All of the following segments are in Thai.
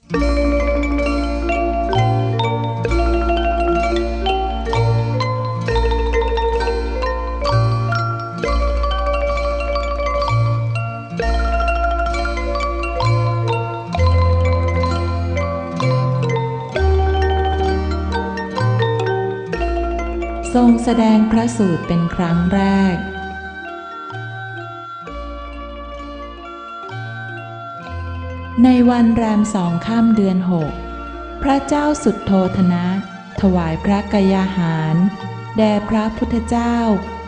ทรงแสดงพระสูตรเป็นครั้งแรกในวันแรม2 ค่ำเดือน 6พระเจ้าสุทโธทนะถวายพระกยาหารแด่พระพุทธเจ้า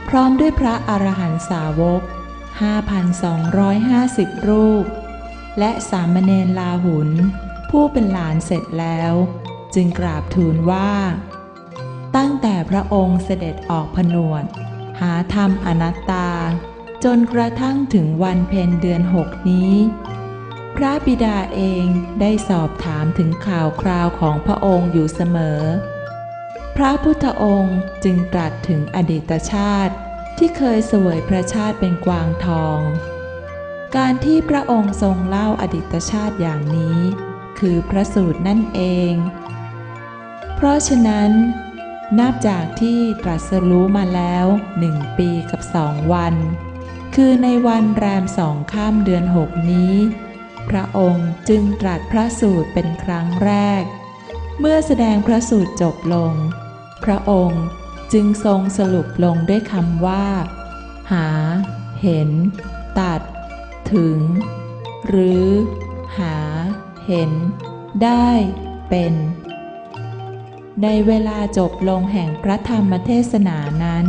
พร้อมด้วยพระอรหันตสาวก 5,250 รูปและสามเณรลาหุนผู้เป็นหลานเสร็จแล้วจึงกราบทูลว่าตั้งแต่พระองค์เสด็จออกผนวดหาธรรมอนัตตาจนกระทั่งถึงวันเพ็ญเดือน 6นี้พระบิดาเองได้สอบถามถึงข่าวคราวของพระองค์อยู่เสมอพระพุทธองค์จึงตรัสถึงอดีตชาติที่เคยเสวยพระชาติเป็นกวางทองการที่พระองค์ทรงเล่าอดีตชาติอย่างนี้คือพระสูตรนั่นเองเพราะฉะนั้นนับจากที่ตรัสรู้มาแล้ว1 ปีกับ 2 วันคือในวันแรม2 ค่ำเดือน 6นี้พระองค์จึงตรัสพระสูตรเป็นครั้งแรกเมื่อแสดงพระสูตรจบลงพระองค์จึงทรงสรุปลงด้วยคำว่าหาเห็นตัดถึงหรือหาเห็นได้เป็นในเวลาจบลงแห่งพระธรรมเทศนานั้น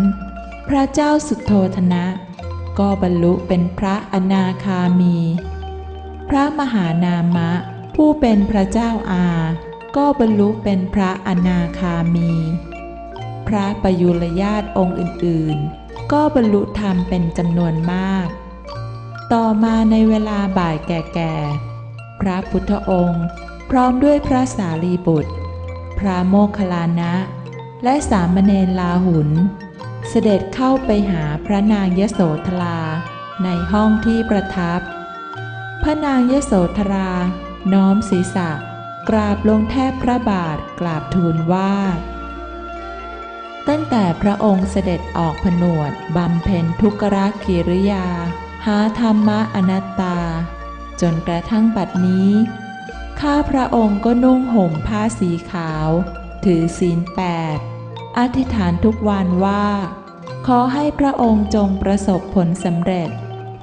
พระเจ้าสุทโธทนะก็บรรลุเป็นพระอนาคามีพระมหานามะผู้เป็นพระเจ้าอาก็บรรลุเป็นพระอนาคามีพระปยุรญาติองค์อื่นๆก็บรรลุธรรมเป็นจำนวนมากต่อมาในเวลาบ่ายแก่ๆพระพุทธองค์พร้อมด้วยพระสารีบุตรพระโมคคัลลานะและสามเณรลาหุนเสด็จเข้าไปหาพระนางยโสธราในห้องที่ประทับพระนางยโสธราน้อมศีรษะกราบลงแทบพระบาทกราบทูลว่าตั้งแต่พระองค์เสด็จออกผนวดบำเพ็ญทุกขกิริยาหาธรรมะอนัตตาจนกระทั่งบัดนี้ข้าพระองค์ก็นุ่งห่มผ้าสีขาวถือศีล 8อธิษฐานทุกวันว่าขอให้พระองค์จงประสบผลสำเร็จ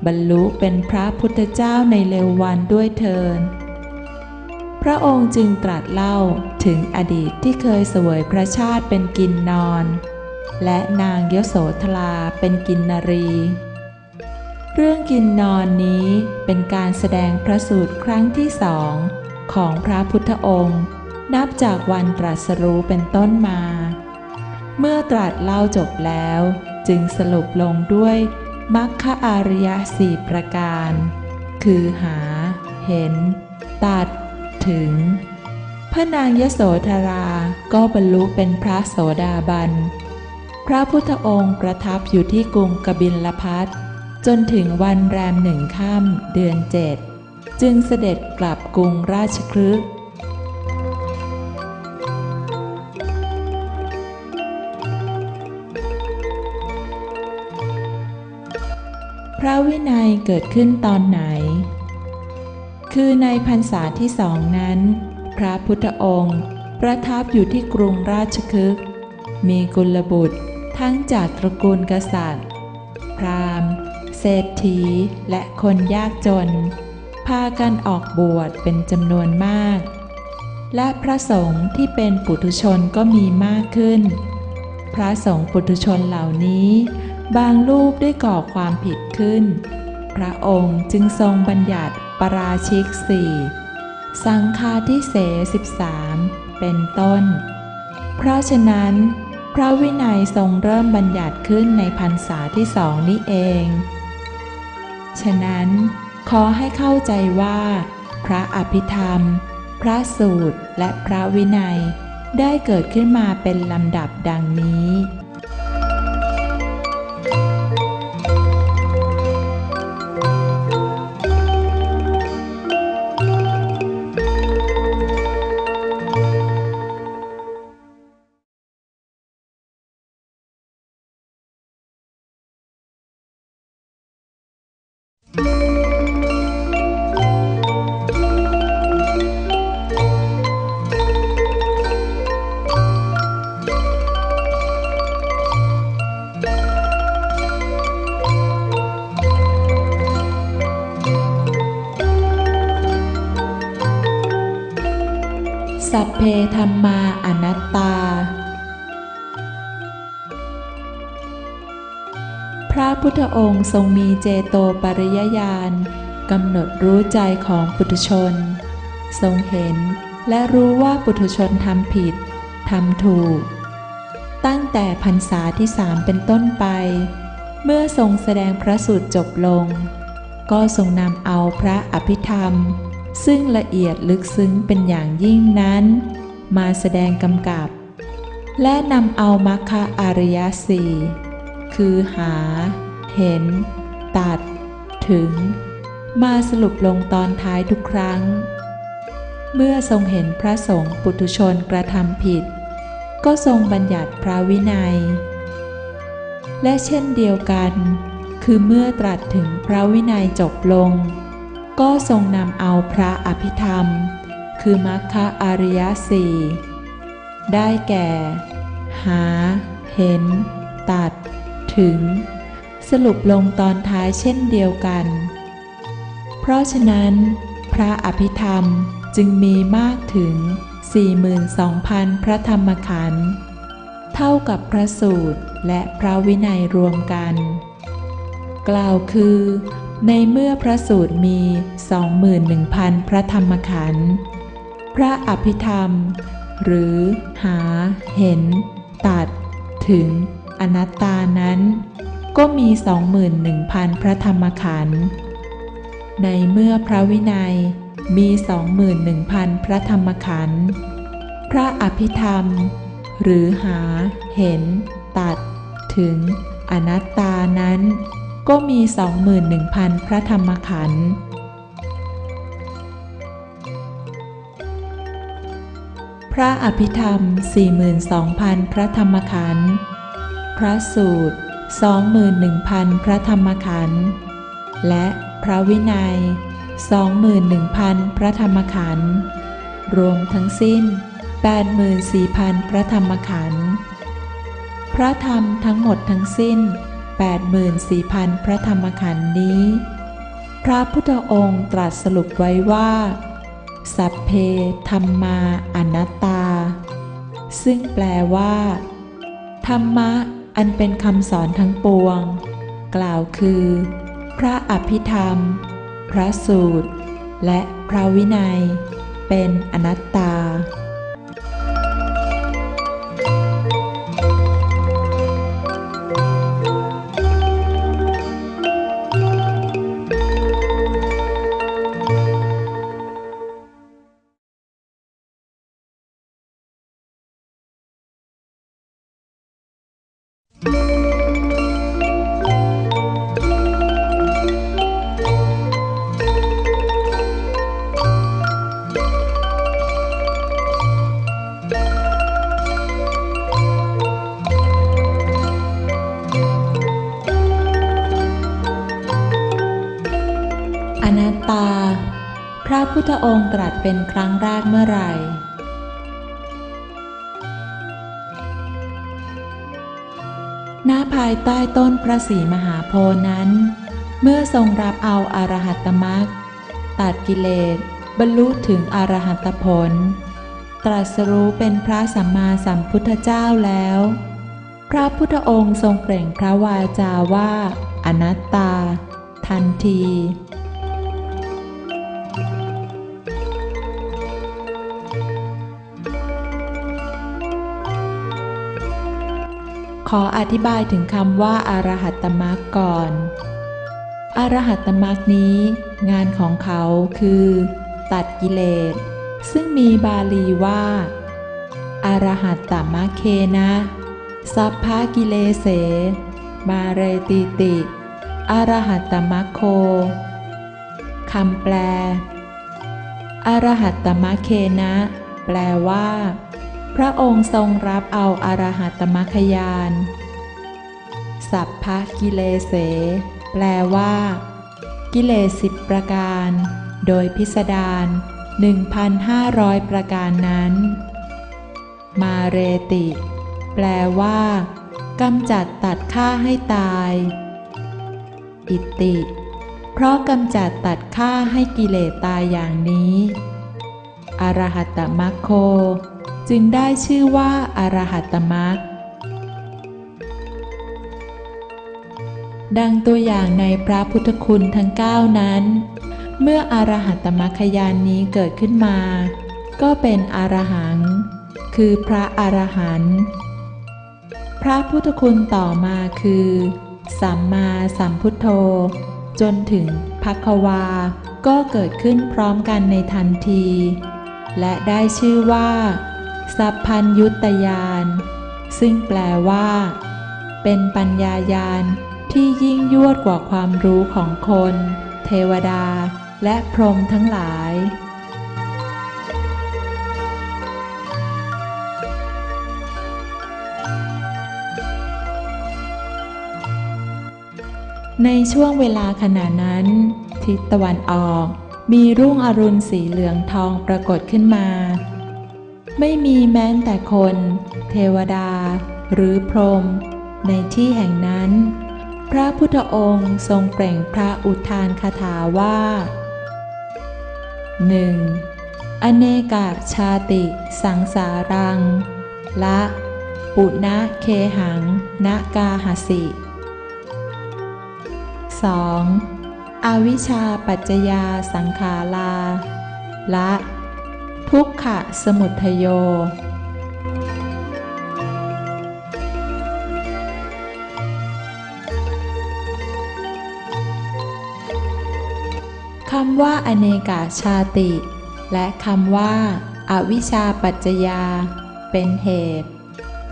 บรรลุเป็นพระพุทธเจ้าในเร็ววันด้วยเถิดพระองค์จึงตรัสเล่าถึงอดีตที่เคยเสวยพระชาติเป็นกินนอนและนางยโสธราเป็นกินนรีเรื่องกินนอนนี้เป็นการแสดงพระสูตรครั้งที่2ของพระพุทธองค์นับจากวันตรัสรู้เป็นต้นมาเมื่อตรัสเล่าจบแล้วจึงสรุปลงด้วยมรรคอริย4 ประการคือหาเห็นตัดถึงพระนางยโสธราก็บรรลุเป็นพระโสดาบันพระพุทธองค์ประทับอยู่ที่กรุงกบิลพัสจนถึงวันแรม1 ค่ำเดือน 7จึงเสด็จกลับกรุงราชคฤห์พระวินัยเกิดขึ้นตอนไหนคือในพรรษาที่2นั้นพระพุทธองค์ประทับอยู่ที่กรุงราชคฤห์มีกุลบุตรทั้งจากตระกูลกษัตริย์พราหมณ์เศรษฐีและคนยากจนพากันออกบวชเป็นจำนวนมากและพระสงฆ์ที่เป็นปุถุชนก็มีมากขึ้นพระสงฆ์ปุถุชนเหล่านี้บางรูปได้ก่อความผิดขึ้นพระองค์จึงทรงบัญญัติปาราชิก4สังฆาทิเส13เป็นต้นเพราะฉะนั้นพระวินัยทรงเริ่มบัญญัติขึ้นในพรรษาที่2นี้เองฉะนั้นขอให้เข้าใจว่าพระอภิธรรมพระสูตรและพระวินัยได้เกิดขึ้นมาเป็นลำดับดังนี้ สัพเพธัมมาอนัตตาพระพุทธองค์ทรงมีเจโตปริยญาณกำหนดรู้ใจของปุถุชนทรงเห็นและรู้ว่าปุถุชนทำผิดทำถูกตั้งแต่พรรษาที่3เป็นต้นไปเมื่อทรงแสดงพระสูตรจบลงก็ทรงนำเอาพระอภิธรรมซึ่งละเอียดลึกซึ้งเป็นอย่างยิ่งนั้นมาแสดงกำกับและนำเอามรรคอริยสี่คือหาเห็นตัดถึงมาสรุปลงตอนท้ายทุกครั้งเมื่อทรงเห็นพระสงฆ์ปุถุชนกระทำผิดก็ทรงบัญญัติพระวินัยและเช่นเดียวกันคือเมื่อตรัสถึงพระวินัยจบลงก็ทรงนำเอาพระอภิธรรมคือมรรคอริยสี่ได้แก่หาเห็นตัดถึงสรุปลงตอนท้ายเช่นเดียวกันเพราะฉะนั้นพระอภิธรรมจึงมีมากถึง 42,000 พระธรรมขันธ์เท่ากับพระสูตรและพระวินัยรวมกันกล่าวคือในเมื่อพระสูตรมี 21,000 พระธรรมขันธ์พระอภิธรรมหรือหาเห็นตัดถึงอนัตตานั้นก็มี 21,000 พระธรรมขันธ์ในเมื่อพระวินัยมี 21,000 พระธรรมขันธ์พระอภิธรรมหรือหาเห็นตัดถึงอนัตตานั้นก็มี 21,000 พระธรรมขันธ์พระอภิธรรม 42,000 พระธรรมขันธ์พระสูตร 21,000 พระธรรมขันธ์และพระวินัย 21,000 พระธรรมขันธ์รวมทั้งสิ้น 84,000 พระธรรมขันธ์พระธรรมทั้งหมดทั้งสิ้น 84,000 พระธรรมขันธ์นี้พระพุทธองค์ตรัสสรุปไว้ว่าสัพเพธัมมาอนัตตาซึ่งแปลว่าธรรมะอันเป็นคำสอนทั้งปวงกล่าวคือพระอภิธรรมพระสูตรและพระวินัยเป็นอนัตตาอนัตตาพระพุทธองค์ตรัสเป็นครั้งแรกเมื่อไหร่ณภายใต้ต้นพระศรีมหาโพธิ์นั้นเมื่อทรงรับเอาอรหัตตมรรคตัดกิเลสบรรลุถึงอรหัตผลตรัสรู้เป็นพระสัมมาสัมพุทธเจ้าแล้วพระพุทธองค์ทรงเปล่งพระวาจาว่าอนัตตาทันทีขออธิบายถึงคำว่าอรหัตตมรรคก่อนอรหัตตมรรคนี้งานของเขาคือตัดกิเลสซึ่งมีบาลีว่าอรหัตตมัคเคนะสัพพะกิเลเสมาเรติติอรหัตตมัคโคคำแปลอรหัตตมัคเคนะแปลว่าพระองค์ทรงรับเอาอรหัตตมรรคญาณสัพพะกิเลเสแปลว่ากิเลส10ประการโดยพิสดาร 1,500 ประการนั้นมาเรติแปลว่ากำจัดตัดฆ่าให้ตายอิตติเพราะกำจัดตัดฆ่าให้กิเลสตายอย่างนี้ อรหัตตมรรคโคจึงได้ชื่อว่าอรหัตตมรรคดังตัวอย่างในพระพุทธคุณทั้ง9นั้นเมื่ออรหัตตมรรคญาณนี้เกิดขึ้นมาก็เป็นอรหังคือพระอรหันต์พระพุทธคุณต่อมาคือสัมมาสัมพุทโธจนถึงภควาก็เกิดขึ้นพร้อมกันในทันทีและได้ชื่อว่าสัพพัญญุตญาณซึ่งแปลว่าเป็นปัญญาญาณที่ยิ่งยวดกว่าความรู้ของคนเทวดาและพรหมทั้งหลายในช่วงเวลาขณะนั้นทิศตะวันออกมีรุ่งอรุณสีเหลืองทองปรากฏขึ้นมาไม่มีแม้แต่คนเทวดาหรือพรหมในที่แห่งนั้นพระพุทธองค์ทรงเปล่งพระอุทานคาถาว่า 1. อเนกชาติสังสารังละปุณะเคหังนกาหสิ 2. อวิชชาปัจจยาสังขาราละทุกขสมุทัยโยคำว่าอเนกชาติและคำว่าอวิชชาปัจจยาเป็นเหตุ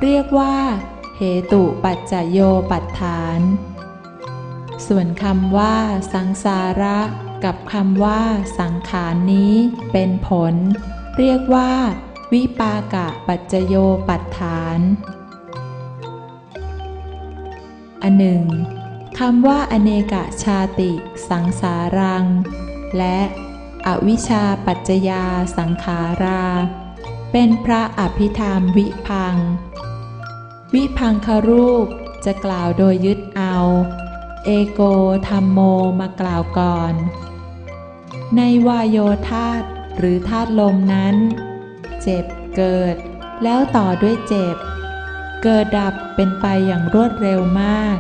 เรียกว่าเหตุปัจจโยปัฏฐานส่วนคำว่าสังสาระกับคำว่าสังขารนี้เป็นผลเรียกว่าวิปากปัจจโยปัฏฐานอันหนึ่งคำว่าอเนกชาติสังสารังและอวิชชาปัจจยาสังขาราเป็นพระอภิธรรมวิพังค์วิพังครูปจะกล่าวโดยยึดเอาเอโกธัมโมมากล่าวก่อนในวายโยธาตุหรือธาตุลมนั้นเจ็บเกิดแล้วต่อด้วยเจ็บเกิดดับเป็นไปอย่างรวดเร็วมาก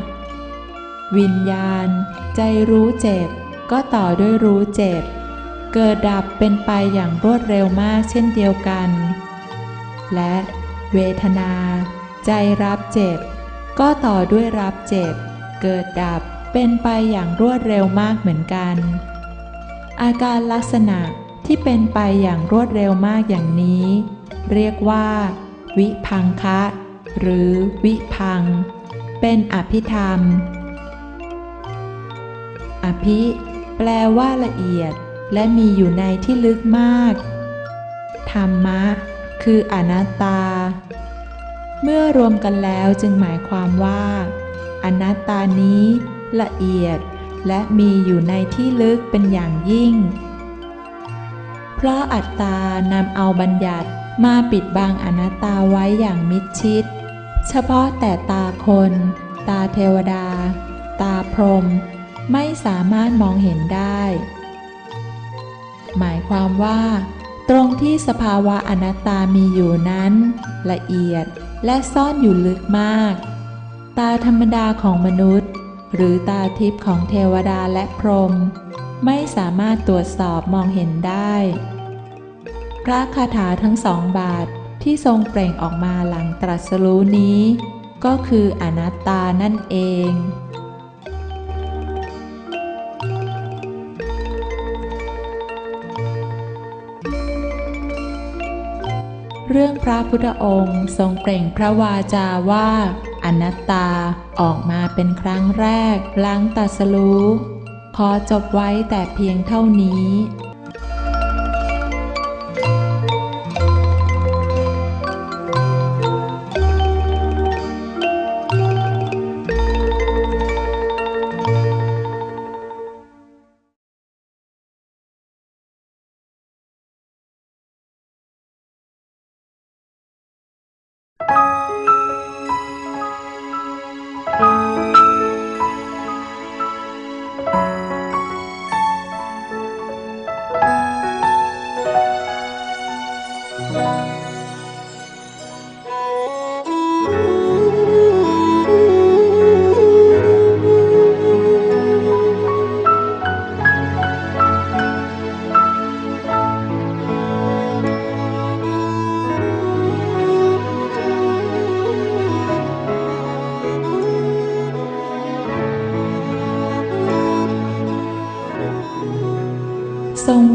วิญญาณใจรู้เจ็บก็ต่อด้วยรู้เจ็บเกิดดับเป็นไปอย่างรวดเร็วมากเช่นเดียวกันและเวทนาใจรับเจ็บก็ต่อด้วยรับเจ็บเกิดดับเป็นไปอย่างรวดเร็วมากเหมือนกันอาการลักษณะที่เป็นไปอย่างรวดเร็วมากอย่างนี้เรียกว่าวิภังคะหรือวิภังเป็นอภิธรรมอภิแปลว่าละเอียดและมีอยู่ในที่ลึกมากธรรมะคืออนัตตาเมื่อรวมกันแล้วจึงหมายความว่าอนัตตานี้ละเอียดและมีอยู่ในที่ลึกเป็นอย่างยิ่งเพราะอัตตานำเอาบัญญัติมาปิดบังอนัตตาไว้อย่างมิดชิดเฉพาะแต่ตาคนตาเทวดาตาพรหมไม่สามารถมองเห็นได้หมายความว่าตรงที่สภาวะอนัตตามีอยู่นั้นละเอียดและซ่อนอยู่ลึกมากตาธรรมดาของมนุษย์หรือตาทิพย์ของเทวดาและพรหมไม่สามารถตรวจสอบมองเห็นได้พระคาถาทั้ง2 บาทที่ทรงเปล่งออกมาหลังตรัสรู้นี้ก็คืออนัตตานั่นเองเรื่องพระพุทธองค์ทรงเปล่งพระวาจาว่าอนัตตาออกมาเป็นครั้งแรกหลังตรัสรู้ขอจบไว้แต่เพียงเท่านี้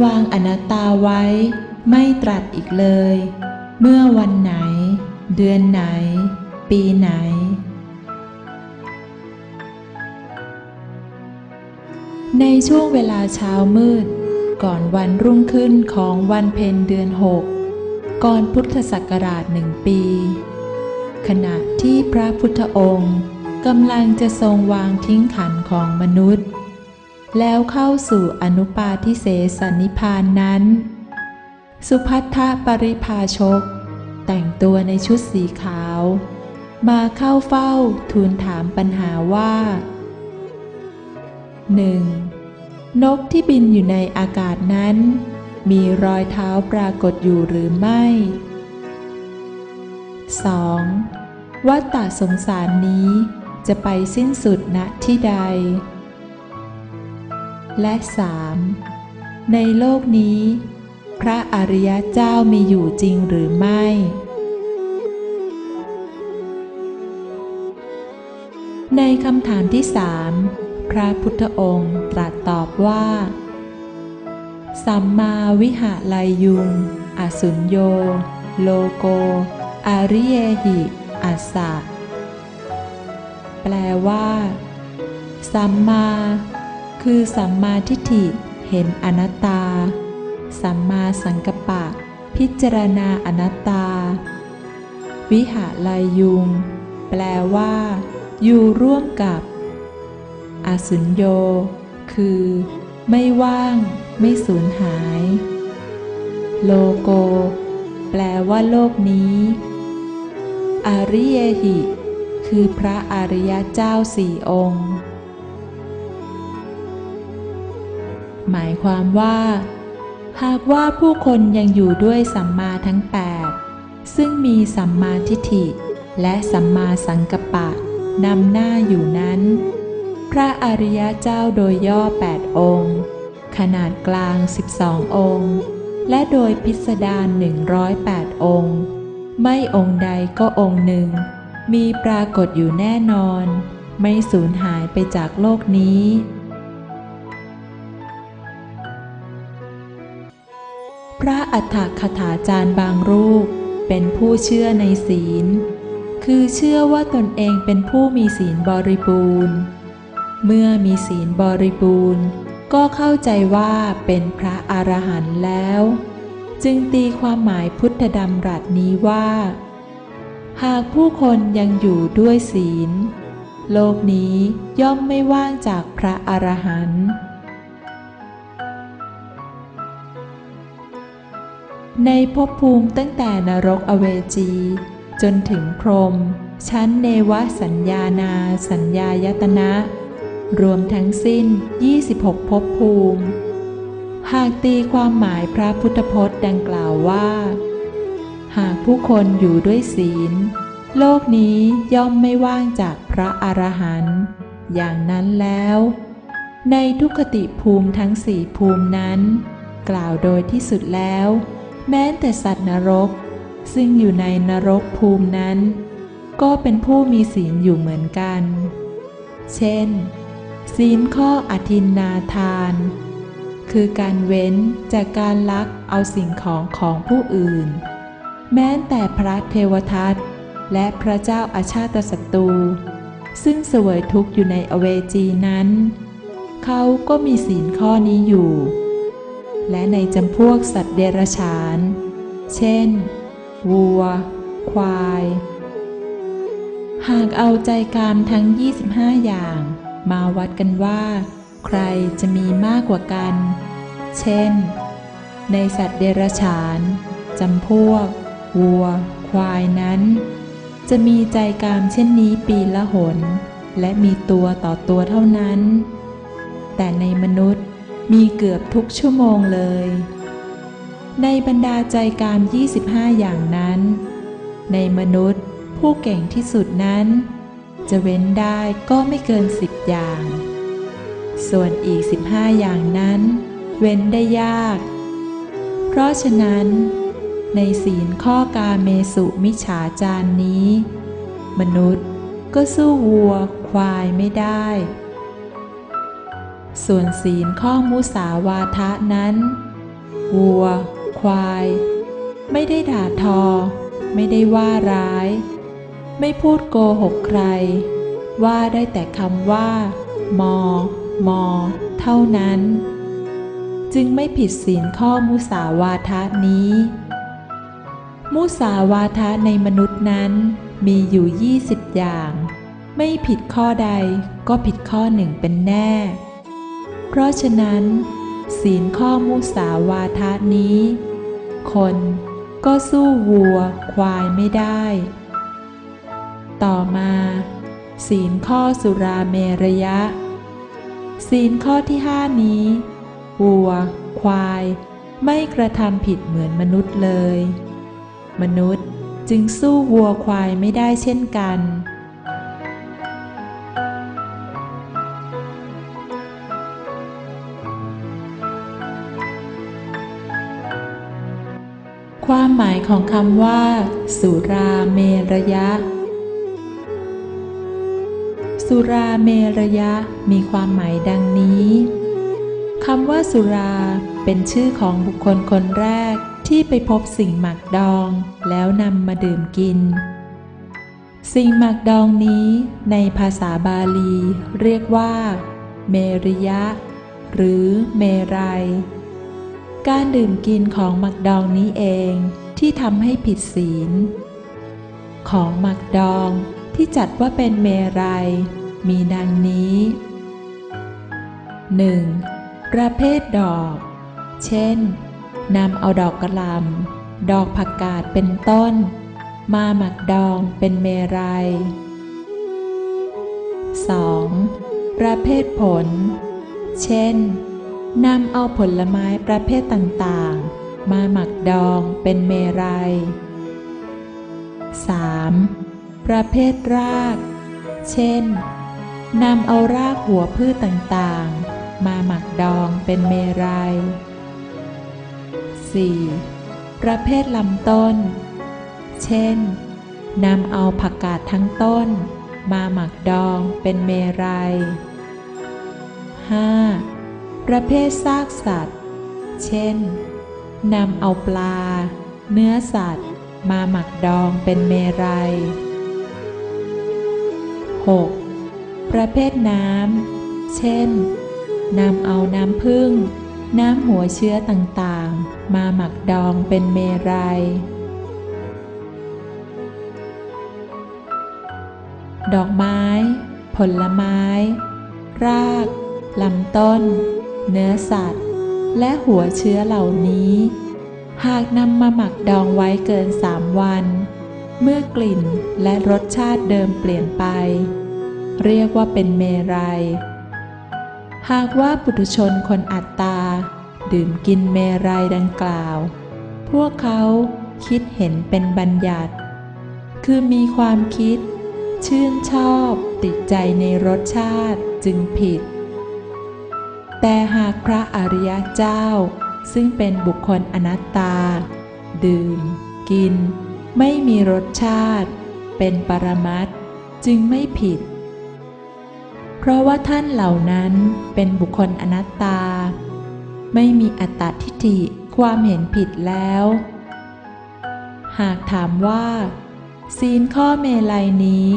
วางอนัตตาไว้ไม่ตรัสอีกเลยเมื่อวันไหนเดือนไหนปีไหนในช่วงเวลาเช้ามืดก่อนวันรุ่งขึ้นของวันเพ็ญเดือน6ก่อนพุทธศักราช1 ปีขณะที่พระพุทธองค์กำลังจะทรงวางทิ้งขันธ์ของมนุษย์แล้วเข้าสู่อนุปาทิเสสนิพพานนั้นสุภัททปริภาชกแต่งตัวในชุดสีขาวมาเข้าเฝ้าทูลถามปัญหาว่า 1. นกที่บินอยู่ในอากาศนั้นมีรอยเท้าปรากฏอยู่หรือไม่ 2. วัฏฏะสงสารนี้จะไปสิ้นสุดณที่ใด และ 3. ในโลกนี้พระอริยเจ้ามีอยู่จริงหรือไม่ ในคำถามที่ 3พระพุทธองค์ตรัสตอบว่าสัมมาวิหะไลยุงอสุญโยโลโกอาริเยหิอัสสะแปลว่าสัมมาคือสัมมาทิฏฐิเห็นอนัตตาสัมมาสังกัปปะพิจารณาอนัตตาวิหะไลยุงแปลว่าอยู่ร่วมกับอสุญโยคือไม่ว่างไม่สูญหายโลโกแปลว่าโลกนี้อาริเยหิคือพระอริยเจ้า4 องค์หมายความว่าหากว่าผู้คนยังอยู่ด้วยสัมมาทั้ง8ซึ่งมีสัมมาทิฏฐิและสัมมาสังกัปปะนำหน้าอยู่นั้นพระอริยเจ้าโดยย่อ8 องค์ขนาดกลาง12 องค์และโดยพิสดาร108 องค์ไม่องค์ใดก็องค์หนึ่งมีปรากฏอยู่แน่นอนไม่สูญหายไปจากโลกนี้พระอัฏฐคถาจารย์บางรูปเป็นผู้เชื่อในศีลคือเชื่อว่าตนเองเป็นผู้มีศีลบริบูรณ์เมื่อมีศีลบริบูรณ์ก็เข้าใจว่าเป็นพระอรหันต์แล้วจึงตีความหมายพุทธดำรัสนี้ว่าหากผู้คนยังอยู่ด้วยศีลโลกนี้ย่อมไม่ว่างจากพระอรหันต์ในภพภูมิตั้งแต่นรกอเวจีจนถึงพรหมชั้นเนวสัญญานาสัญญายตนะรวมทั้งสิ้น26ภพภูมิหากตีความหมายพระพุทธพจน์ดังกล่าวว่าหากผู้คนอยู่ด้วยศีลโลกนี้ย่อมไม่ว่างจากพระอรหันต์อย่างนั้นแล้วในทุกขติภูมิทั้ง4ภูมินั้นกล่าวโดยที่สุดแล้วแม้แต่สัตว์นรกซึ่งอยู่ในนรกภูมินั้นก็เป็นผู้มีศีลอยู่เหมือนกันเช่นศีลข้ออทินนาทานคือการเว้นจากการลักเอาสิ่งของผู้อื่นแม้แต่พระเทวทัตและพระเจ้าอาชาตศัตรูซึ่งเสวยทุกข์อยู่ในอเวจีนั้นเขาก็มีศีลข้อนี้อยู่และในจำพวกสัตว์เดรัจฉานเช่นวัวควายหากเอาใจกามทั้ง25อย่างมาวัดกันว่าใครจะมีมากกว่ากันเช่นในสัตว์เดรัจฉานจำพวกวัวควายนั้นจะมีใจกามเช่นนี้ปีละหนและมีตัวต่อตัวเท่านั้นแต่ในมนุษย์มีเกือบทุกชั่วโมงเลยในบรรดาใจกาม25อย่างนั้นในมนุษย์ผู้เก่งที่สุดนั้นจะเว้นได้ก็ไม่เกิน10 อย่างส่วนอีก15อย่างนั้นเว้นได้ยากเพราะฉะนั้นในศีลข้อกาเมสุมิจฉาจารนี้มนุษย์ก็สู้วัวควายไม่ได้ส่วนศีลข้อมุสาวาทะนั้น วัวควายไม่ได้ด่าทอไม่ได้ว่าร้ายไม่พูดโกหกใครว่าได้แต่คำว่ามเท่านั้นจึงไม่ผิดศีลข้อมุสาวาทะนี้มุสาวาทะในมนุษย์นั้นมีอยู่20อย่างไม่ผิดข้อใดก็ผิดข้อหนึ่งเป็นแน่เพราะฉะนั้นศีลข้อมุสาวาทะนี้คนก็สู้วัวควายไม่ได้ต่อมาศีลข้อสุราเมรยะศีลข้อที่5นี้วัวควายไม่กระทำผิดเหมือนมนุษย์เลยมนุษย์จึงสู้วัวควายไม่ได้เช่นกันความหมายของคำว่าสุราเมรยะสุราเมรยะมีความหมายดังนี้คำว่าสุราเป็นชื่อของบุคคลคนแรกที่ไปพบสิ่งหมักดองแล้วนำมาดื่มกินสิ่งหมักดองนี้ในภาษาบาลีเรียกว่าเมริยะหรือเมรัยการดื่มกินของหมักดองนี้เองที่ทำให้ผิดศีลของหมักดองที่จัดว่าเป็นเมรัยมีดังนี้ 1. ประเภทดอกเช่นนำเอาดอกกะหล่ำดอกผักกาดเป็นต้นมาหมักดองเป็นเมรัย 2. ประเภทผลเช่นนำเอาผลไม้ประเภทต่างๆมาหมักดองเป็นเมรัย 3. ประเภทรากเช่นนำเอารากหัวพืชต่างๆมาหมักดองเป็นเมรัย 4. ประเภทลำต้นเช่นนำเอาผักกาดทั้งต้นมาหมักดองเป็นเมรัย 5. ประเภทซากสัตว์เช่นนำเอาปลาเนื้อสัตว์มาหมักดองเป็นเมรัย 6. ประเภทน้ำเช่นนำเอาน้ำผึ้งน้ำหัวเชื้อต่างๆมาหมักดองเป็นเมรัย ดอกไม้ผลไม้รากลำต้นเนื้อสัตว์และหัวเชื้อเหล่านี้หากนำมาหมักดองไว้เกิน3 วันเมื่อกลิ่นและรสชาติเดิมเปลี่ยนไปเรียกว่าเป็นเมรัยหากว่าปุถุชนคนอัตตาดื่มกินเมรัยดังกล่าวพวกเขาคิดเห็นเป็นบัญญัติคือมีความคิดชื่นชอบติดใจในรสชาติจึงผิดแต่หากพระอริยเจ้าซึ่งเป็นบุคคลอนัตตาดื่มกินไม่มีรสชาติเป็นปรมัตถ์จึงไม่ผิดเพราะว่าท่านเหล่านั้นเป็นบุคคลอนัตตาไม่มีอัตตทิฏฐิความเห็นผิดแล้วหากถามว่าศีลข้อเมลัยนี้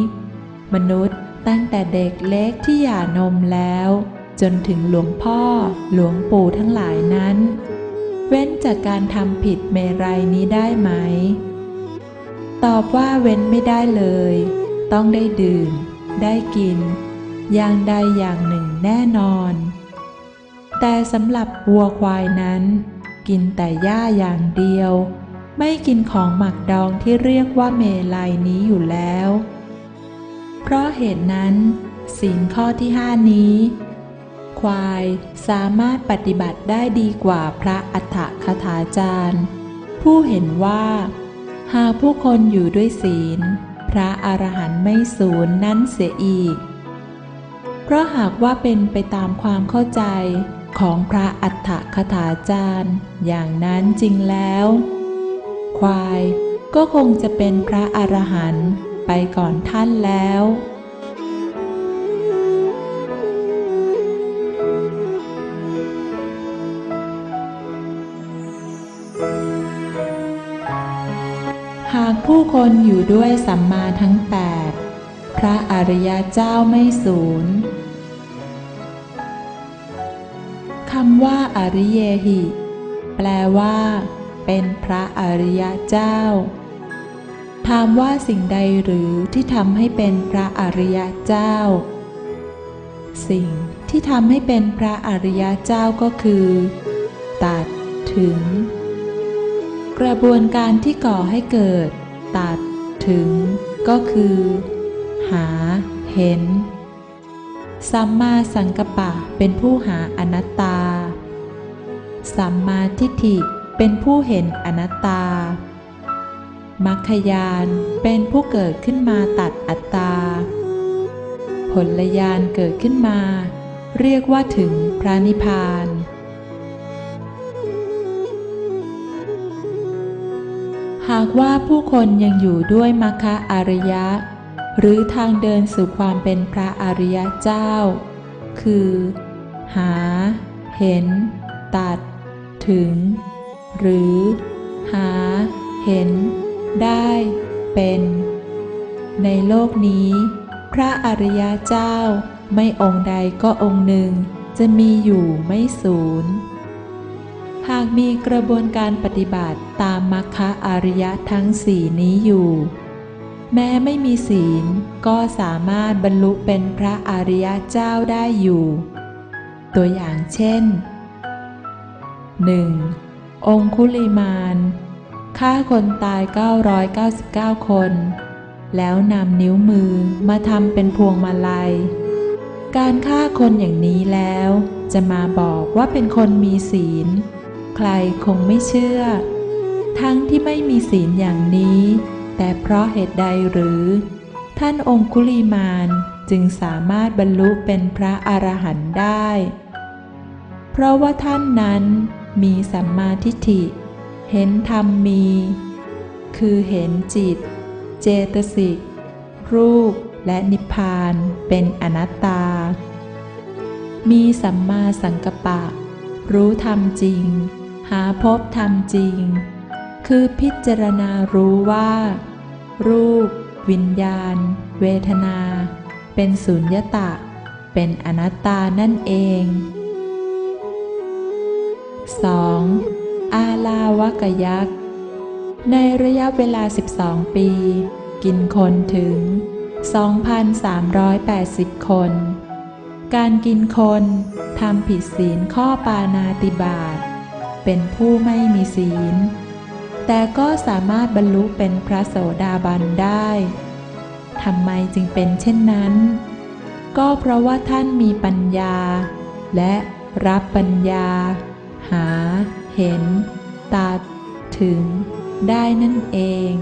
มนุษย์ตั้งแต่เด็กเล็กที่หย่านมแล้วจนถึงหลวงพ่อหลวงปู่ทั้งหลายนั้นเว้นจากการทำผิดเมรัยนี้ได้ไหมตอบว่าเว้นไม่ได้เลยต้องได้ดื่มได้กินอย่างใดอย่างหนึ่งแน่นอนแต่สำหรับวัวควายนั้นกินแต่หญ้าอย่างเดียวไม่กินของหมักดองที่เรียกว่าเมลัยนี้อยู่แล้วเพราะเหตุนั้นศีลข้อที่5นี้ควายสามารถปฏิบัติได้ดีกว่าพระอัฏฐคถาจารย์ผู้เห็นว่าหากผู้คนอยู่ด้วยศีลพระอรหันต์ไม่สูญนั้นเสียอีกเพราะหากว่าเป็นไปตามความเข้าใจของพระอัฏฐคถาจารย์อย่างนั้นจริงแล้วควายก็คงจะเป็นพระอรหันต์ไปก่อนท่านแล้ว หากผู้คนอยู่ด้วยสัมมาทั้งแปดพระอริยเจ้าไม่สูญคำว่าอริเยหิแปลว่าเป็นพระอริยเจ้าถามว่าสิ่งใดหรือที่ทำให้เป็นพระอริยเจ้าสิ่งที่ทำให้เป็นพระอริยเจ้าก็คือตัดถึงกระบวนการที่ก่อให้เกิดตัดถึงก็คือหาเห็นสัมมาสังกัปปะเป็นผู้หาอนัตตาสัมมาทิฏฐิเป็นผู้เห็นอนัตตามัคคญาณเป็นผู้เกิดขึ้นมาตัดอัตตาผลญาณเกิดขึ้นมาเรียกว่าถึงพระนิพพานหากว่าผู้คนยังอยู่ด้วยมัคคะอริยะหรือทางเดินสู่ความเป็นพระอริยเจ้าคือหาเห็นตัดถึงหรือหาเห็นได้เป็นในโลกนี้พระอริยเจ้าไม่องค์ใดก็องค์หนึ่งจะมีอยู่ไม่สูญหากมีกระบวนการปฏิบัติตามมรรคอริยทั้งสี่นี้อยู่แม้ไม่มีศีลก็สามารถบรรลุเป็นพระอริยเจ้าได้อยู่ตัวอย่างเช่น 1. องคุลิมานฆ่าคนตาย999 คนแล้วนำนิ้วมือมาทำเป็นพวงมาลัยการฆ่าคนอย่างนี้แล้วจะมาบอกว่าเป็นคนมีศีลใครคงไม่เชื่อทั้งที่ไม่มีศีลอย่างนี้แต่เพราะเหตุใดหรือท่านองคุลิมานจึงสามารถบรรลุเป็นพระอรหันต์ได้เพราะว่าท่านนั้นมีสัมมาทิฏฐิเห็นธรรมมีคือเห็นจิตเจตสิกรูปและนิพพานเป็นอนัตตามีสัมมาสังกัปปะรู้ธรรมจริงหาพบธรรมจริงคือพิจารณารู้ว่ารูปวิญญาณเวทนาเป็นสุญญตาเป็นอนัตตานั่นเอง 2. อาลาวกยักษ์ในระยะเวลา12 ปีกินคนถึง 2,380 คนการกินคนทำผิดศีลข้อปาณาติบาตเป็นผู้ไม่มีศีลแต่ก็สามารถบรรลุเป็นพระโสดาบันได้ทำไมจึงเป็นเช่นนั้นก็เพราะว่าท่านมีปัญญาและรับปัญญาหาเห็นตัดถึงได้นั่นเอง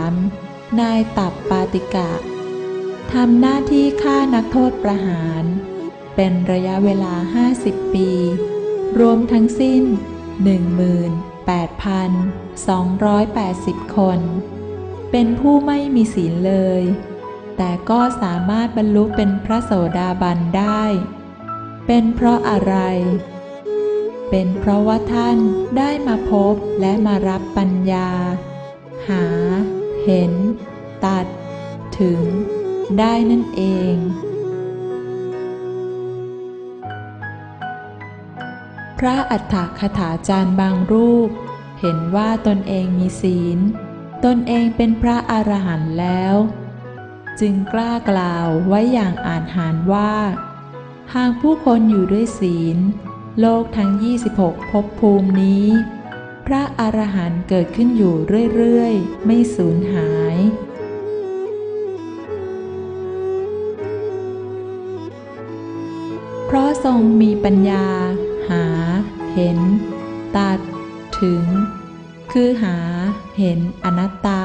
3. นายตับปาติกะทำหน้าที่ฆ่านักโทษประหารเป็นระยะเวลา50 ปีรวมทั้งสิ้น 18,280 คนเป็นผู้ไม่มีศีลเลยแต่ก็สามารถบรรลุเป็นพระโสดาบันได้เป็นเพราะอะไรเป็นเพราะว่าท่านได้มาพบและมารับปัญญาหาเห็นตัดถึงได้นั่นเองพระอัฏฐคถาจารย์บางรูปเห็นว่าตนเองมีศีลตนเองเป็นพระอรหันต์แล้วจึงกล้ากล่าวไว้อย่างอาจหาญว่าหากผู้คนอยู่ด้วยศีลโลกทั้ง26ภพภูมินี้พระอรหันต์เกิดขึ้นอยู่เรื่อยๆไม่สูญหายเพราะทรงมีปัญญาหาเห็นตัดถึงคือหาเห็นอนัตตา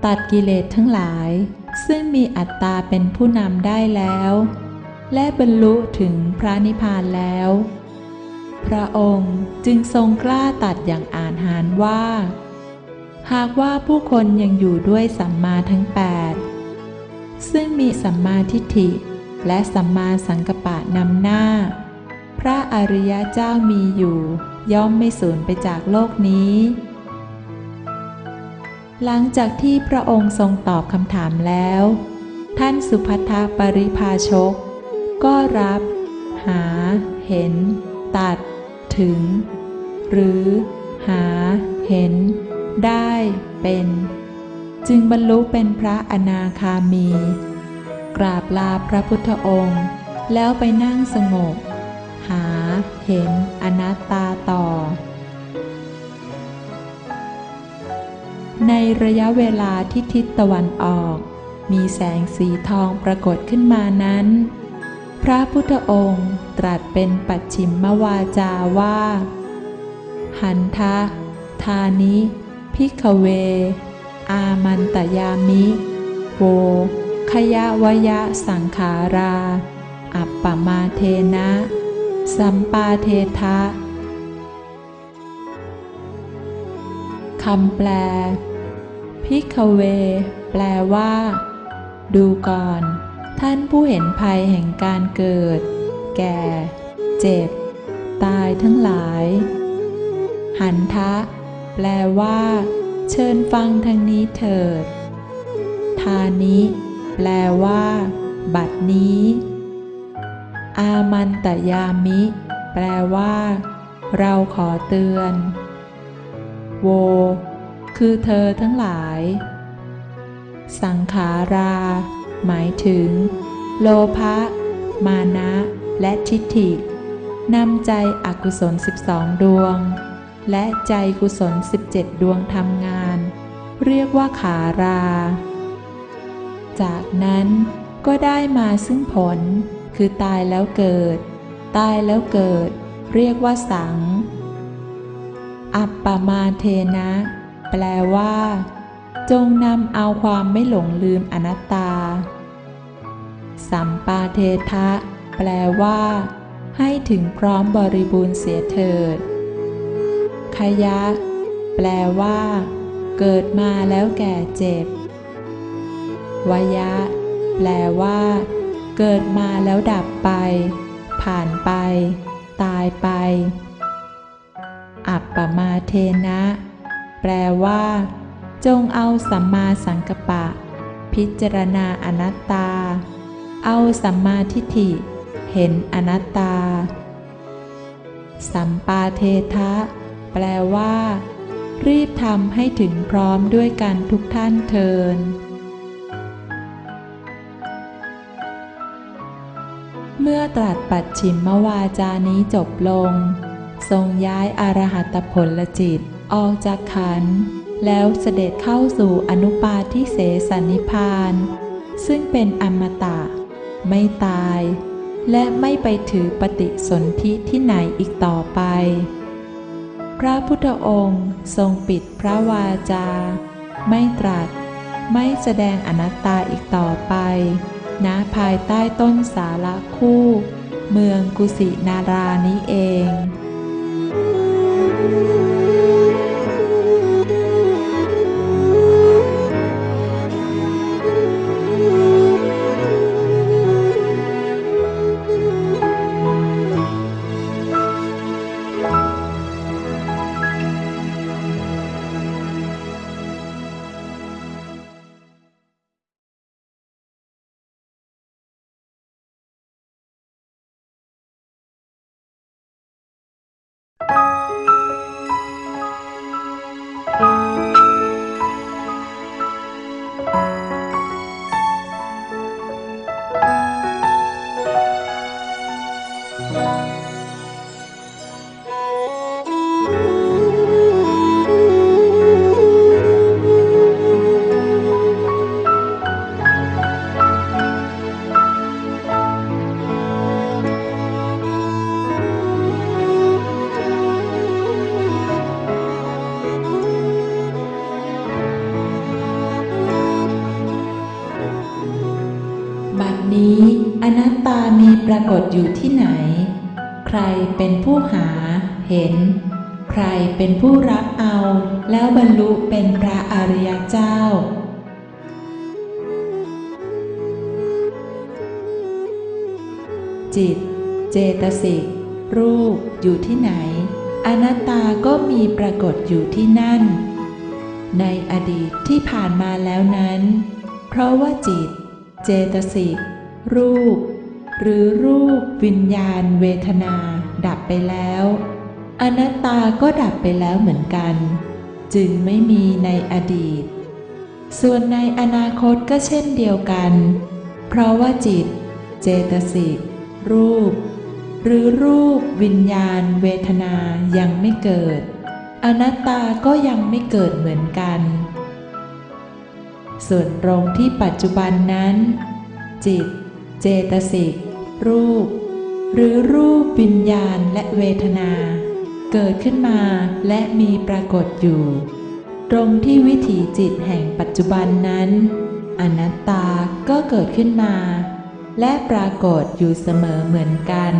ตัดกิเลสทั้งหลายซึ่งมีอัตตาเป็นผู้นำได้แล้วและบรรลุถึงพระนิพพานแล้วพระองค์จึงทรงกล้าตัดอย่างอาจหาญว่าหากว่าผู้คนยังอยู่ด้วยสัมมาทั้ง8ซึ่งมีสัมมาทิฏฐิและสัมมาสังกัปปะนำหน้าพระอริยเจ้ามีอยู่ ย่อมไม่สูญไปจากโลกนี้หลังจากที่พระองค์ทรงตอบคำถามแล้วท่านสุภัททปริภาชกก็รับหาเห็นตัดถึงหรือหาเห็นได้เป็นจึงบรรลุเป็นพระอนาคามีกราบลาพระพุทธองค์แล้วไปนั่งสงบหาเห็นอนัตตาต่อในระยะเวลาที่ทิศตะวันออกมีแสงสีทองปรากฏขึ้นมานั้นพระพุทธองค์ตรัสเป็นปัจฉิมวาจาว่าหันทะทานิภิกขเวอามันตยามิโวขยะวยะสังขาราอัปปมาเทนะสัมปาเททะคำแปลภิกขเวแปลว่าดูก่อนท่านผู้เห็นภัยแห่งการเกิดแก่เจ็บตายทั้งหลายหันทะแปลว่าเชิญฟังทางนี้เถิดทานิแปลว่าบัดนี้อามันตยามิแปลว่าเราขอเตือนโวคือเธอทั้งหลายสังขาราหมายถึงโลภะมานะและทิฏฐินำใจอกุศล12ดวงและใจกุศล17ดวงทำงานเรียกว่าขาราจากนั้นก็ได้มาซึ่งผลคือตายแล้วเกิดตายแล้วเกิดเรียกว่าสังอัปปมาเทนะแปลว่าจงนำเอาความไม่หลงลืมอนัตตาสัมปาเททะแปลว่าให้ถึงพร้อมบริบูรณ์เสียเถิดขยะแปลว่าเกิดมาแล้วแก่เจ็บวยะแปลว่าเกิดมาแล้วดับไปผ่านไปตายไปอัปปมาเทนะแปลว่าจงเอาสัมมาสังกัปปะพิจารณาอนัตตาเอาสัมมาทิฏฐิเห็นอนัตตาสัมปาเททะแปลว่ารีบทำให้ถึงพร้อมด้วยกันทุกท่านเทินเมื่อตรัสปัจฉิมวาจานี้จบลงทรงย้ายอรหัตผลจิตออกจากขันธ์แล้วเสด็จเข้าสู่อนุปาทิเสสนิพพานซึ่งเป็นอมตะไม่ตายและไม่ไปถือปฏิสนธิที่ไหนอีกต่อไปพระพุทธองค์ทรงปิดพระวาจาไม่ตรัสไม่แสดงอนัตตาอีกต่อไปณภายใต้ต้นสาละคู่เมืองกุสินารานี้เองนี้อนัตตามีปรากฏอยู่ที่ไหนใครเป็นผู้หาเห็นใครเป็นผู้รับเอาแล้วบรรลุเป็นพระอริยเจ้าจิตเจตสิกรูปอยู่ที่ไหน อนัตตาก็มีปรากฏอยู่ที่นั่นในอดีตที่ผ่านมาแล้วนั้นเพราะว่าจิตเจตสิกรูปหรือรูปวิญญาณเวทนาดับไปแล้วอนัตตาก็ดับไปแล้วเหมือนกันจึงไม่มีในอดีตส่วนในอนาคตก็เช่นเดียวกันเพราะว่าจิตเจตสิกรูปหรือรูปวิญญาณเวทนายังไม่เกิดอนัตตาก็ยังไม่เกิดเหมือนกันส่วนตรงที่ปัจจุบันนั้นจิตเจตสิกรูปหรือรูปวิญญาณและเวทนาเกิดขึ้นมาและมีปรากฏอยู่ตรงที่วิถีจิตแห่งปัจจุบันนั้นอนัตตาก็เกิดขึ้นมาและปรากฏอยู่เสมอเหมือนกัน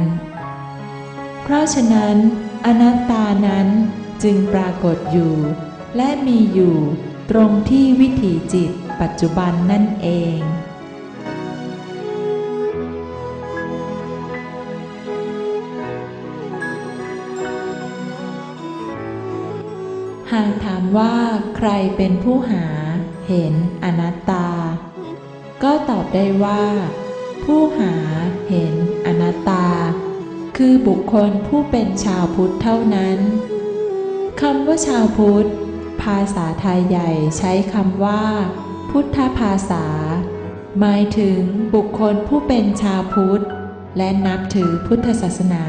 เพราะฉะนั้นอนัตตานั้นจึงปรากฏอยู่และมีอยู่ตรงที่วิถีจิตปัจจุบันนั่นเองหากถามว่าใครเป็นผู้หาเห็นอนัตตาก็ตอบได้ว่าผู้หาเห็นอนัตตาคือบุคคลผู้เป็นชาวพุทธเท่านั้นคำว่าชาวพุทธภาษาไทยใหญ่ใช้คำว่าพุทธภาษาหมายถึงบุคคลผู้เป็นชาวพุทธและนับถือพุทธศาสนา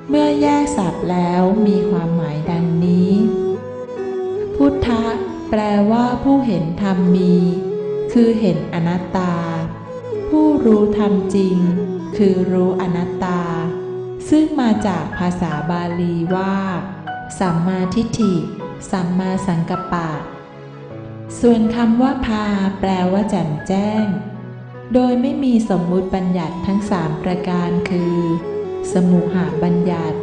เมื่อแยกศัพท์แล้วมีความหมายดังนี้พุทธะแปลว่าผู้เห็นธรรมมีคือเห็นอนัตตาผู้รู้ธรรมจริงคือรู้อนัตตาซึ่งมาจากภาษาบาลีว่าสัมมาทิฏฐิสัมมาสังกัปปะส่วนคำว่าพาแปลว่าแจ่มแจ้งโดยไม่มีสมมุติบัญญัติทั้ง3ประการคือสมุหบัญญัติ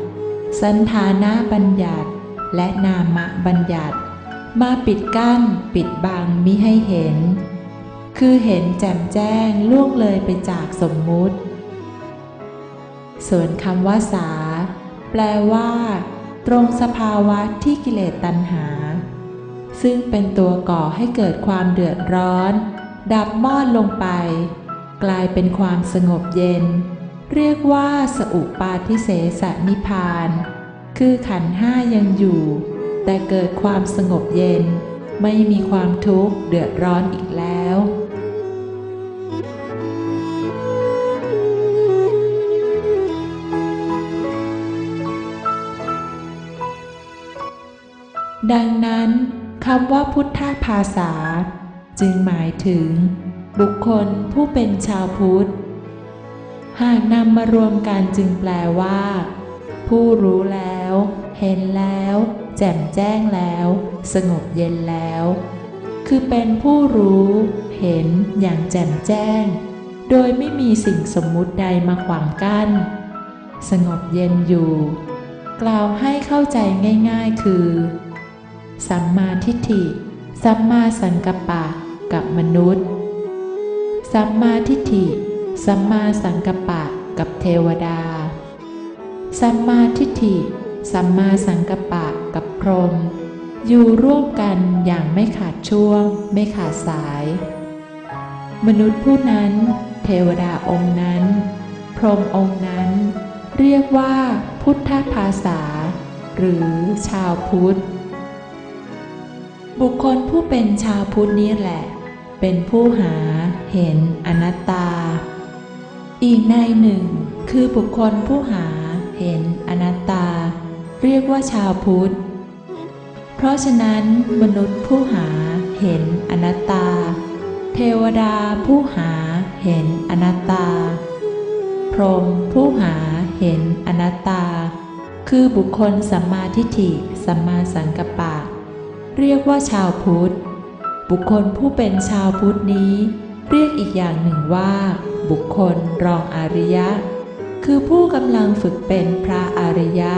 สันธานะบัญญัติและนามบัญญัติมาปิดกั้นปิดบังมิให้เห็นคือเห็นแจ่มแจ้งล่วงเลยไปจากสมมุติส่วนคำว่าสาแปลว่าตรงสภาวะที่กิเลสตัณหาซึ่งเป็นตัวก่อให้เกิดความเดือดร้อนดับมอดลงไปกลายเป็นความสงบเย็นเรียกว่าสอุปาทิเสสนิพพานคือขันธ์ห้ายังอยู่แต่เกิดความสงบเย็นไม่มีความทุกข์เดือดร้อนอีกแล้วดังนั้นคำว่าพุทธภาษาจึงหมายถึงบุคคลผู้เป็นชาวพุทธหากนำมารวมกันจึงแปลว่าผู้รู้แล้วเห็นแล้วแจ่มแจ้งแล้วสงบเย็นแล้วคือเป็นผู้รู้เห็นอย่างแจ่มแจ้งโดยไม่มีสิ่งสมมุติใดมาขวางกั้นสงบเย็นอยู่กล่าวให้เข้าใจง่ายๆคือสัมมาทิฏฐิสัมมาสังกัปปะกับมนุษย์สัมมาทิฏฐิสัมมาสังกัปปะกับเทวดาสัมมาทิฏฐิสัมมาสังกัปปะกับพรหมอยู่ร่วมกันอย่างไม่ขาดช่วงไม่ขาดสายมนุษย์ผู้นั้นเทวดาองค์นั้นพรหมองค์นั้นเรียกว่าพุทธภาษาหรือชาวพุทธบุคคลผู้เป็นชาวพุทธนี้แหละเป็นผู้หาเห็นอนัตตาอีกในหนึ่งคือบุคคลผู้หาเห็นอนัตตาเรียกว่าชาวพุทธเพราะฉะนั้นมนุษย์ผู้หาเห็นอนัตตาเทวดาผู้หาเห็นอนัตตาพรหมผู้หาเห็นอนัตตาคือบุคคลสัมมาทิฏฐิสัมมาสังกัปปะเรียกว่าชาวพุทธบุคคลผู้เป็นชาวพุทธนี้เรียกอีกอย่างหนึ่งว่าบุคคลรองอริยะคือผู้กำลังฝึกเป็นพระอริยะ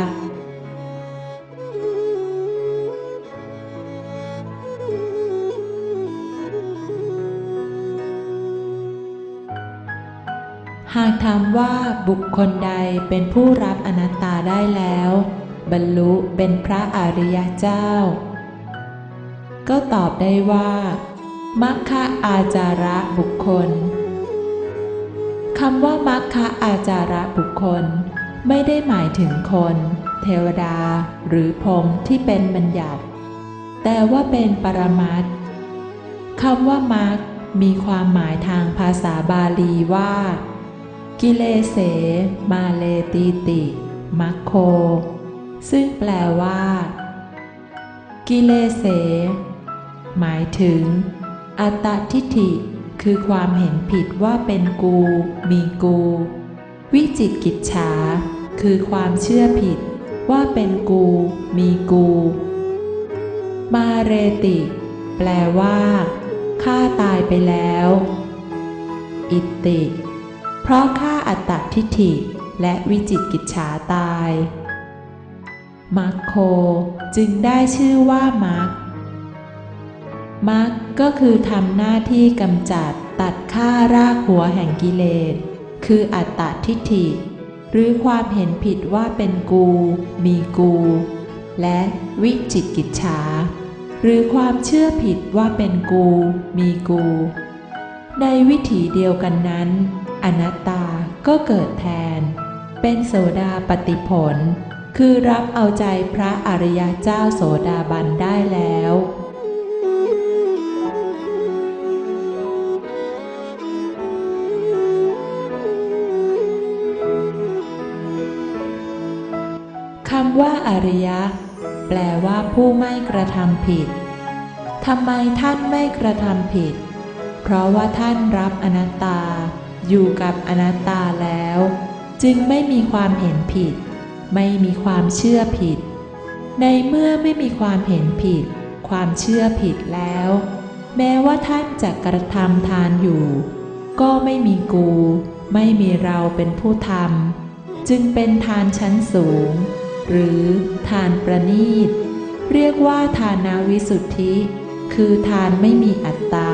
หากถามว่าบุคคลใดเป็นผู้รับอนัตตาได้แล้ว บรรลุเป็นพระอริยเจ้าก็ตอบได้ว่ามัคคะอาจาระบุคคลคำว่ามัคคะอาจาระบุคคลไม่ได้หมายถึงคนเทวดาหรือพรหมที่เป็นบัญญัติแต่ว่าเป็นปรมัตถ์คำว่ามัคมีความหมายทางภาษาบาลีว่ากิเลเสมาเลติติมัคโคซึ่งแปลว่ากิเลเสหมายถึงอัตตทิฏฐิคือความเห็นผิดว่าเป็นกูมีกูวิจิกิจฉาคือความเชื่อผิดว่าเป็นกูมีกูมาเรติแปลว่าข้าตายไปแล้วอิตติเพราะข้าอัตตทิฏฐิและวิจิกิจฉาตายมัคโคจึงได้ชื่อว่ามัคมัคก็คือทำหน้าที่กำจัดตัดฆ่ารากหัวแห่งกิเลสคืออัตตทิฏฐิหรือความเห็นผิดว่าเป็นกูมีกูและวิจิกิจฉาหรือความเชื่อผิดว่าเป็นกูมีกูในวิถีเดียวกันนั้นอนัตตาก็เกิดแทนเป็นโสดาปัตติผลคือรับเอาใจพระอริยเจ้าโสดาบันได้แล้วคำว่าอริยะแปลว่าผู้ไม่กระทำผิดทำไมท่านไม่กระทำผิดเพราะว่าท่านรับอนัตตาอยู่กับอนัตตาแล้วจึงไม่มีความเห็นผิดไม่มีความเชื่อผิดในเมื่อไม่มีความเห็นผิดความเชื่อผิดแล้วแม้ว่าท่านจะกระทำทานอยู่ก็ไม่มีกูไม่มีเราเป็นผู้ทำจึงเป็นทานชั้นสูงหรือทานประณีตเรียกว่าทานวิสุทธิคือทานไม่มีอัตตา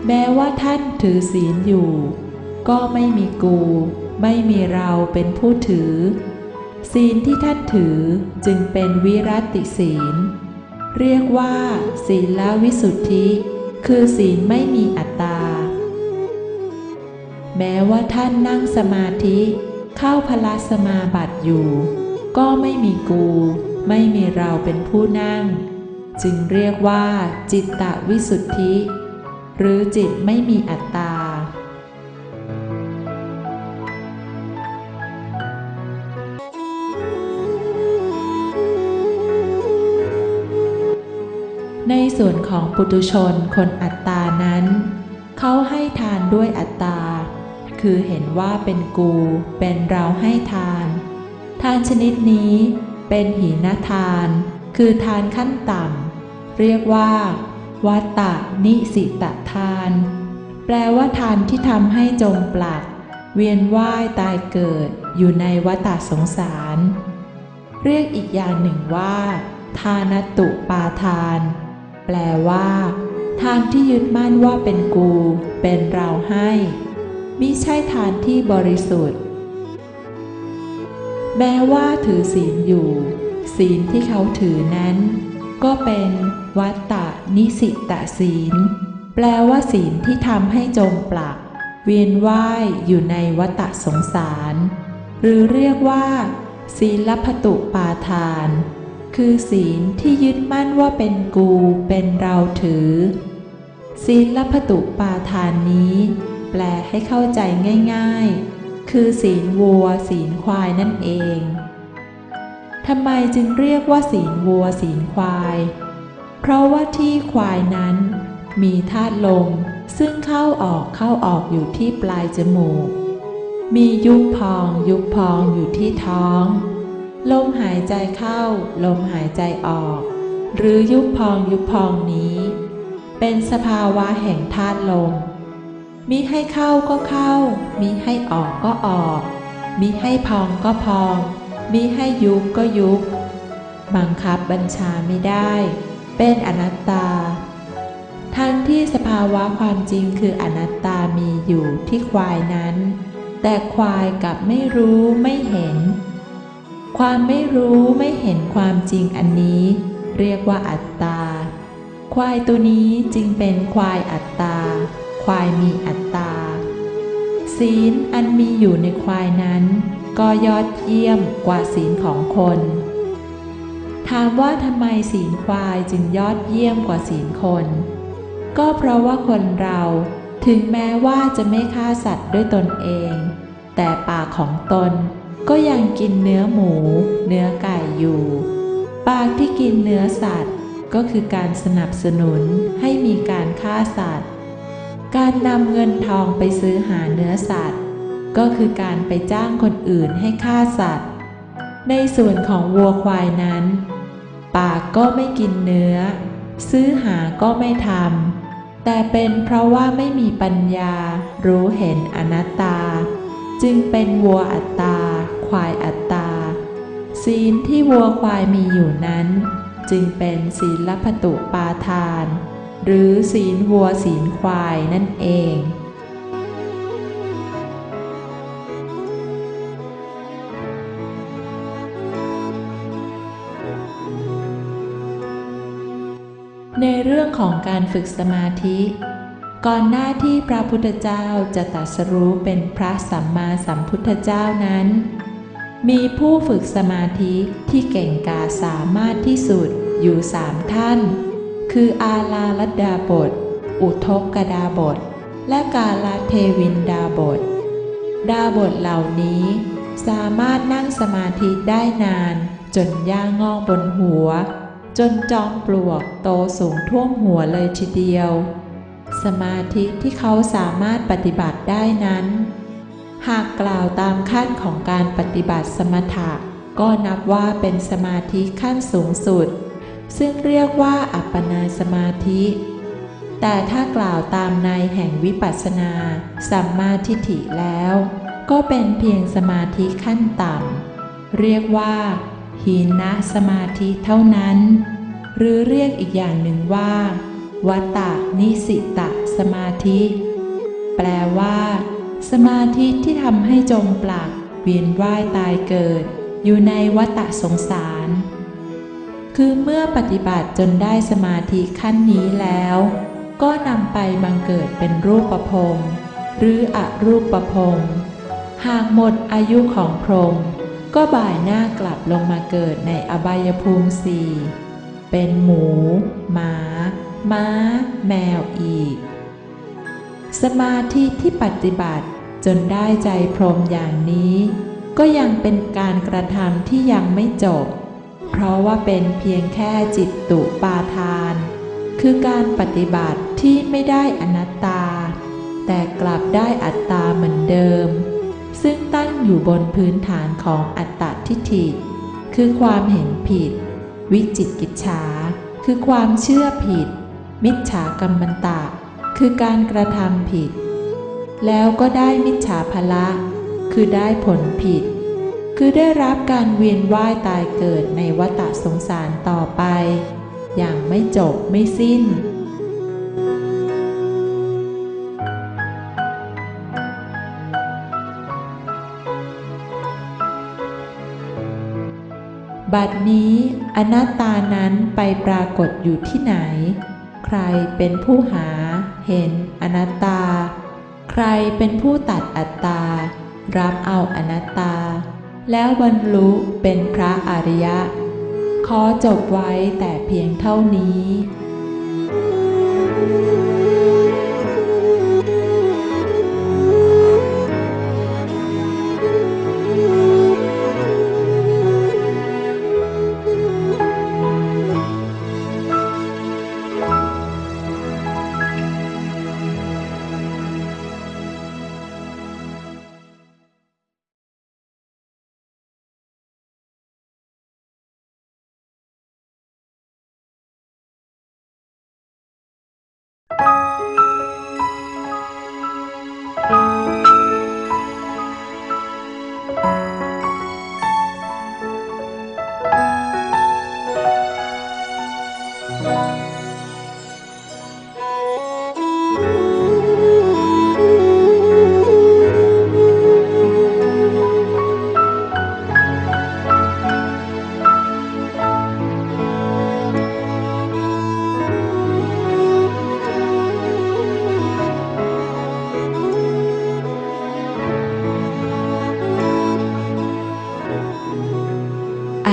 แม้ว่าท่านถือศีลอยู่ก็ไม่มีกูไม่มีเราเป็นผู้ถือศีลที่ท่านถือจึงเป็นวิรัติศีลเรียกว่าศีลวิสุทธิคือศีลไม่มีอัตตาแม้ว่าท่านนั่งสมาธิเข้าพละสมาบัติอยู่ก็ไม่มีกูไม่มีเราเป็นผู้นั่งจึงเรียกว่าจิตตวิสุทธิหรือจิตไม่มีอัตตาในส่วนของปุถุชนคนอัตตานั้นเขาให้ทานด้วยอัตตาคือเห็นว่าเป็นกูเป็นเราให้ทานทานชนิดนี้เป็นหีนทานคือทานขั้นต่ำเรียกว่าวัตตนิสิตทานแปลว่าทานที่ทำให้จมปลักเวียนว่ายตายเกิดอยู่ในวัฏสงสารเรียกอีกอย่างหนึ่งว่าทานตุปาทานแปลว่าทานที่ยึดมั่นว่าเป็นกูเป็นเราให้มิใช่ทานที่บริสุทธิ์แม้ว่าถือศีลอยู่ศีลที่เขาถือนั้นก็เป็นวัตตนิสิตศีลแปลว่าศีลที่ทำให้จมปลักเวียนว่ายอยู่ในวัฏสงสารหรือเรียกว่าศีลพตุปาทานคือศีลที่ยึดมั่นว่าเป็นกูเป็นเราถือศีลพตุปาทานนี้แปลให้เข้าใจง่ายๆคือศีลวัวศีลควายนั่นเองทำไมจึงเรียกว่าศีลวัวศีลควายเพราะว่าที่ควายนั้นมีธาตุลมซึ่งเข้าออกอยู่ที่ปลายจมูกมียุบพองอยู่ที่ท้องลมหายใจเข้าลมหายใจออกหรือยุบพองนี้เป็นสภาวะแห่งธาตุลมมิให้เข้าก็เข้ามิให้ออกก็ออกมิให้พองก็พองมิให้ยุบก็ยุบบังคับบัญชาไม่ได้เป็นอนัตตาทั้งที่สภาวะความจริงคืออนัตตามีอยู่ที่ควายนั้นแต่ควายกลับไม่รู้ไม่เห็น ความไม่รู้ไม่เห็นความจริงอันนี้เรียกว่าอัตตาควายตัวนี้จึงเป็นควายอัตตาควายมีอัตตาศีลอันมีอยู่ในควายนั้นก็ยอดเยี่ยมกว่าศีลของคนถามว่าทำไมศีลควายจึงยอดเยี่ยมกว่าศีลคนก็เพราะว่าคนเราถึงแม้ว่าจะไม่ฆ่าสัตว์ด้วยตนเองแต่ปากของตนก็ยังกินเนื้อหมูเนื้อไก่อยู่ปากที่กินเนื้อสัตว์ก็คือการสนับสนุนให้มีการฆ่าสัตว์การนำเงินทองไปซื้อหาเนื้อสัตว์ก็คือการไปจ้างคนอื่นให้ฆ่าสัตว์ในส่วนของวัวควายนั้นปากก็ไม่กินเนื้อซื้อหาก็ไม่ทำแต่เป็นเพราะว่าไม่มีปัญญารู้เห็นอนัตตาจึงเป็นวัวอัตตาควายอัตตาศีลที่วัวควายมีอยู่นั้นจึงเป็นศีลปตุปาทานหรือศีลวัวศีลควายนั่นเองในเรื่องของการฝึกสมาธิก่อนหน้าที่พระพุทธเจ้าจะตรัสรู้เป็นพระสัมมาสัมพุทธเจ้านั้นมีผู้ฝึกสมาธิที่เก่งกาจสามารถที่สุดอยู่3ท่านคืออาลาลัดดาบทอุทกกดาบทและกาลเทวินดาบทดาบทเหล่านี้สามารถนั่งสมาธิได้นานจนหญ้างอกบนหัวจนจอมปลวกโตสูงท่วมหัวเลยทีเดียวสมาธิที่เขาสามารถปฏิบัติได้นั้นหากกล่าวตามขั้นของการปฏิบัติสมถะก็นับว่าเป็นสมาธิขั้นสูงสุดซึ่งเรียกว่าอัปปนาสมาธิแต่ถ้ากล่าวตามในแห่งวิปัสสนาสัมมาทิฏฐิแล้วก็เป็นเพียงสมาธิขั้นต่ำเรียกว่าหีนสมาธิเท่านั้นหรือเรียกอีกอย่างหนึ่งว่าวัตตนิสิตสมาธิแปลว่าสมาธิที่ทำให้จมปลักเวียนว่ายตายเกิดอยู่ในวัฏสงสารคือเมื่อปฏิบัติจนได้สมาธิขั้นนี้แล้วก็นำไปบังเกิดเป็นรูปพรหมหรืออรูปพรหมหากหมดอายุของพรหมก็บ่ายหน้ากลับลงมาเกิดในอบายภูมิ4เป็นหมูหมาม้าแมวอีกสมาธิที่ปฏิบัติจนได้ใจพรหมอย่างนี้ก็ยังเป็นการกระทำที่ยังไม่จบเพราะว่าเป็นเพียงแค่จิตตุปาทานคือการปฏิบัติที่ไม่ได้อนัตตาแต่กลับได้อัตตาเหมือนเดิมซึ่งตั้งอยู่บนพื้นฐานของอัตตทิฏฐิคือความเห็นผิดวิจิกิจฉาคือความเชื่อผิดมิจฉากัมมันตะคือการกระทำผิดแล้วก็ได้มิจฉาภละคือได้ผลผิดคือได้รับการเวียนว่ายตายเกิดในวัฏสงสารต่อไปอย่างไม่จบไม่สิ้นบัดนี้อนัตตานั้นไปปรากฏอยู่ที่ไหนใครเป็นผู้หาเห็นอนัตตาใครเป็นผู้ตัดอัตตารับเอาอนัตตาแล้วบรรลุเป็นพระอริยะขอจบไว้แต่เพียงเท่านี้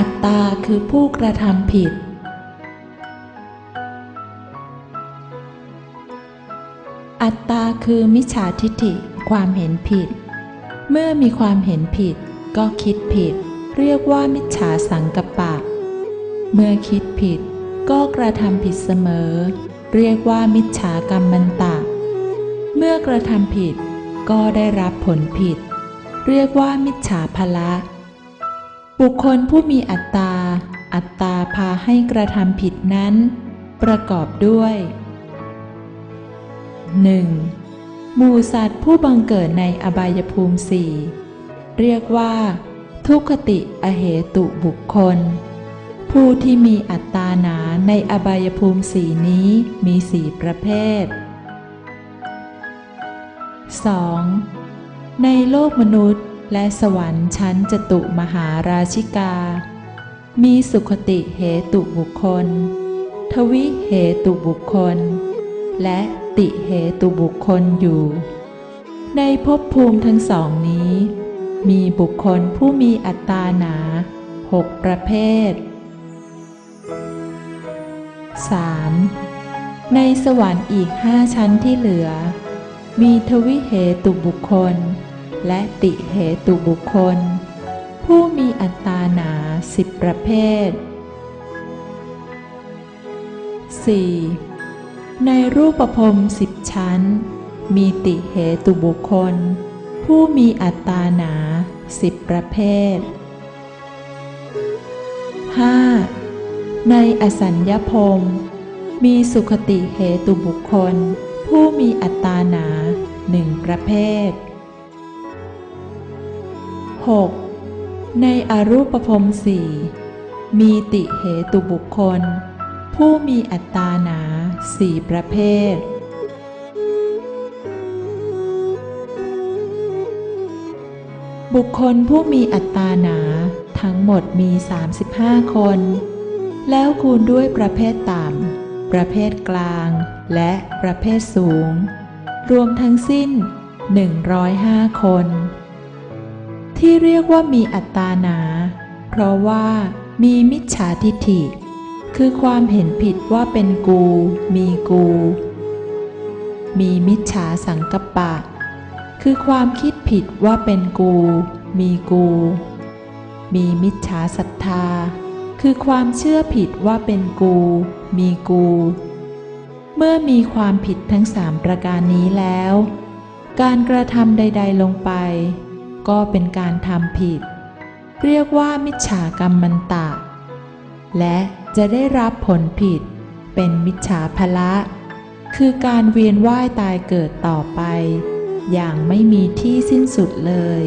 อัตตาคือผู้กระทำผิดอัตตาคือมิจฉาทิฏฐิความเห็นผิดเมื่อมีความเห็นผิดก็คิดผิดเรียกว่ามิจฉาสังกัปปะเมื่อคิดผิดก็กระทำผิดเสมอเรียกว่ามิจฉากัมมันตะเมื่อกระทำผิดก็ได้รับผลผิดเรียกว่ามิจฉาภละบุคคลผู้มีอัตตาพาให้กระทำผิดนั้นประกอบด้วย 1. หมู่สัตว์ผู้บังเกิดในอบายภูมิสี่เรียกว่าทุกขติอเหตุบุคคลผู้ที่มีอัตตาหนาในอบายภูมิสี่นี้มีสี่ประเภท 2. ในโลกมนุษย์และสวรรค์ชั้นจตุมหาราชิกามีสุขติเหตุบุคคลทวิเหตุบุคคลและติเหตุบุคคลอยู่ในภพภูมิทั้งสองนี้มีบุคคลผู้มีอัตตาหนา6ประเภท 3. ในสวรรค์อีก5ชั้นที่เหลือมีทวิเหตุบุคคลและติเหตุบุคคลผู้มีอัตตาหนา10ประเภท 4. ในรูปภพ10ชั้นมีติเหตุบุคคลผู้มีอัตตาหนา10ประเภท 5. ในอสัญญภพมีสุขติเหตุบุคคลผู้มีอัตตาหนา1ประเภท 6. ในอรูปภพ4มีติเหตุบุคคลผู้มีอัตตาหนา4ประเภท บุคคลผู้มีอัตตาหนาทั้งหมดมี35คนแล้วคูณด้วยประเภทต่ำประเภทกลางและประเภทสูงรวมทั้งสิ้น105คนที่เรียกว่ามีอัตตาหนาเพราะว่ามีมิจฉาทิฏฐิคือความเห็นผิดว่าเป็นกูมีกูมีมิจฉาสังกัปปะคือความคิดผิดว่าเป็นกูมีกูมีมิจฉาศรัทธาคือความเชื่อผิดว่าเป็นกูมีกูเมื่อมีความผิดทั้ง3ประการนี้แล้วการกระทำใดๆลงไปก็เป็นการทำผิดเรียกว่ามิจฉากัมมันตะและจะได้รับผลผิดเป็นมิจฉาภละคือการเวียนว่ายตายเกิดต่อไปอย่างไม่มีที่สิ้นสุดเลย